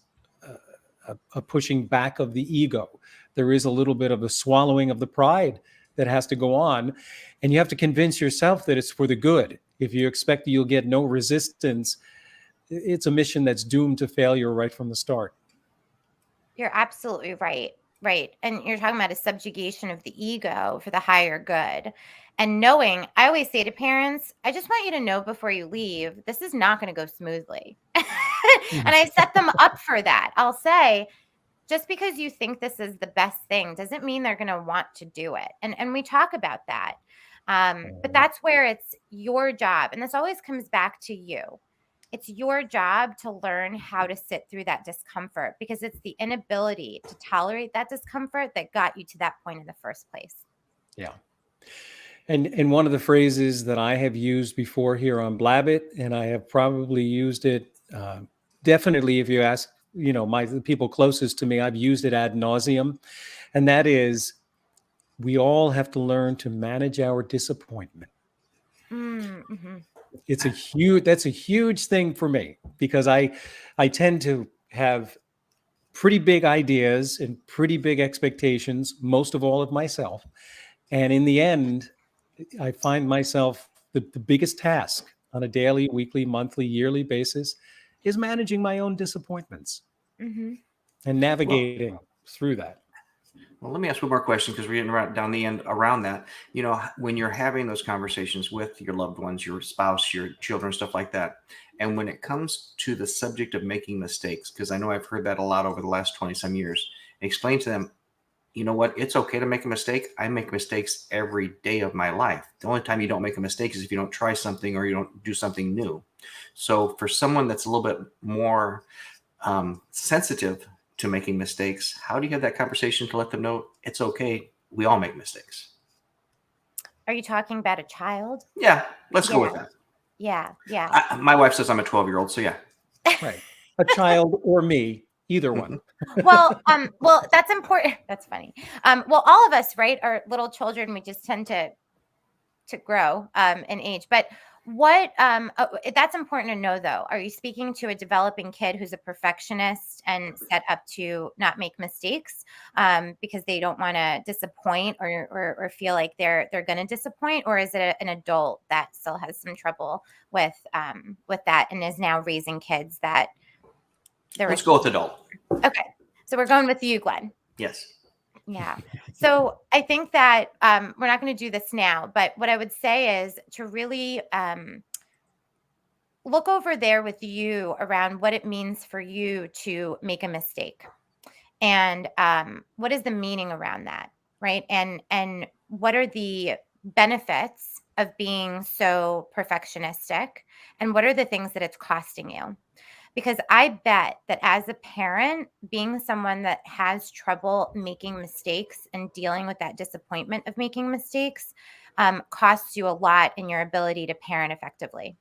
S3: a pushing back of the ego. There is a little bit of a swallowing of the pride that has to go on, and you have to convince yourself that it's for the good. If you expect that you'll get no resistance, it's a mission that's doomed to failure right from the start.
S2: You're absolutely right. Right. And you're talking about a subjugation of the ego for the higher good. And knowing, I always say to parents, I just want you to know before you leave, this is not going to go smoothly. And I set them up for that. I'll say, just because you think this is the best thing doesn't mean they're going to want to do it. And we talk about that. But that's where it's your job. And this always comes back to you. It's your job to learn how to sit through that discomfort, because it's the inability to tolerate that discomfort that got you to that point in the first place.
S3: Yeah. And one of the phrases that I have used before here on Blabbit, and I have probably used it definitely, if you ask, the people closest to me, I've used it ad nauseum. And that is, we all have to learn to manage our disappointment.
S2: Mm-hmm.
S3: That's a huge thing for me, because I tend to have pretty big ideas and pretty big expectations, most of all of myself. And in the end, I find myself the biggest task on a daily, weekly, monthly, yearly basis is managing my own disappointments and navigating through that.
S1: Well, let me ask one more question, because we're getting right down the end around that. When you're having those conversations with your loved ones, your spouse, your children, stuff like that, and when it comes to the subject of making mistakes, because I know I've heard that a lot over the last 20 some years, explain to them, you know what, it's okay to make a mistake. I make mistakes every day of my life. The only time you don't make a mistake is if you don't try something or you don't do something new. So for someone that's a little bit more sensitive to making mistakes, how do you have that conversation to let them know it's okay? We all make mistakes.
S2: Are you talking about a child?
S1: Yeah, let's go with that.
S2: Yeah.
S1: My wife says I'm a 12-year-old, so yeah.
S3: Right. A child or me, either one.
S2: Well, that's important. That's funny. Well, all of us, right, are little children. We just tend to grow in age. But what that's important to know, though. Are you speaking to a developing kid who's a perfectionist and set up to not make mistakes because they don't want to disappoint or feel like they're going to disappoint, or is it an adult that still has some trouble with that and is now raising kids that they're?
S1: Let's go with adult.
S2: Okay, so we're going with you, Glenn.
S1: Yes.
S2: Yeah. So I think that we're not going to do this now, but what I would say is to really look over there with you around what it means for you to make a mistake, and what is the meaning around that, right? And what are the benefits of being so perfectionistic, and what are the things that it's costing you? Because I bet that as a parent, being someone that has trouble making mistakes and dealing with that disappointment of making mistakes costs you a lot in your ability to parent effectively.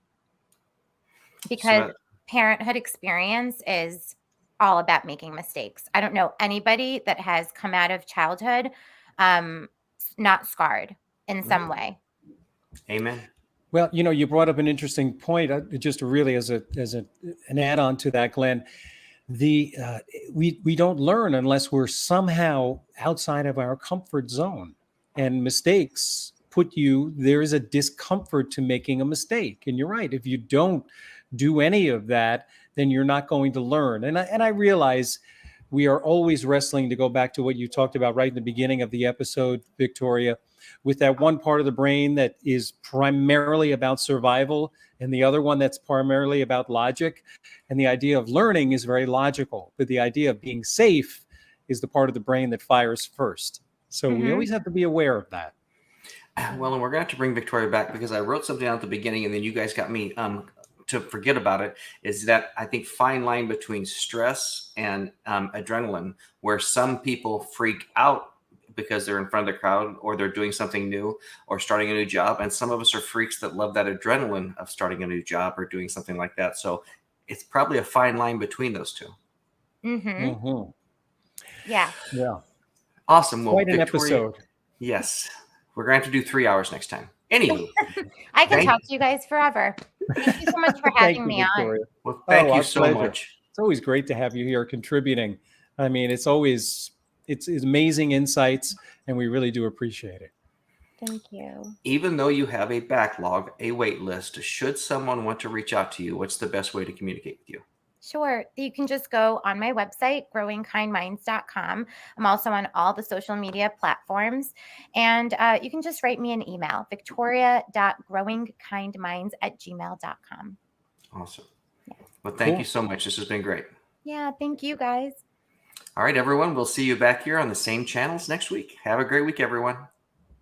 S2: Because parenthood experience is all about making mistakes. I don't know anybody that has come out of childhood not scarred in some way.
S1: Amen.
S3: Well, you brought up an interesting point. Just really as an add-on to that, Glenn, we don't learn unless we're somehow outside of our comfort zone. And mistakes there is a discomfort to making a mistake. And you're right. If you don't do any of that, then you're not going to learn. And I realize we are always wrestling, to go back to what you talked about right in the beginning of the episode, Victoria, with that one part of the brain that is primarily about survival and the other one that's primarily about logic. And the idea of learning is very logical, but the idea of being safe is the part of the brain that fires first. So we always have to be aware of that.
S1: Well, and we're going to have to bring Victoria back, because I wrote something out at the beginning and then you guys got me to forget about it, is that I think fine line between stress and adrenaline, where some people freak out because they're in front of the crowd or they're doing something new or starting a new job. And some of us are freaks that love that adrenaline of starting a new job or doing something like that. So it's probably a fine line between those two.
S2: Yeah.
S3: Yeah.
S1: Awesome. Well,
S3: Quite an
S1: Victoria,
S3: episode.
S1: yes. We're going to have to do 3 hours next time. Anywho.
S2: I can talk to you guys forever. Thank you so much for having me on.
S1: Well, thank you
S3: our
S1: so
S3: pleasure.
S1: much.
S3: It's always great to have you here contributing. I mean, it's amazing insights, and we really do appreciate it.
S2: Thank you.
S1: Even though you have a backlog, a wait list, should someone want to reach out to you, what's the best way to communicate with you?
S2: Sure. You can just go on my website, growingkindminds.com. I'm also on all the social media platforms. And you can just write me an email, victoria.growingkindminds@gmail.com.
S1: Awesome. Well, thank you so much. This has been great.
S2: Yeah, thank you guys.
S1: All right, everyone. We'll see you back here on the same channels next week. Have a great week, everyone.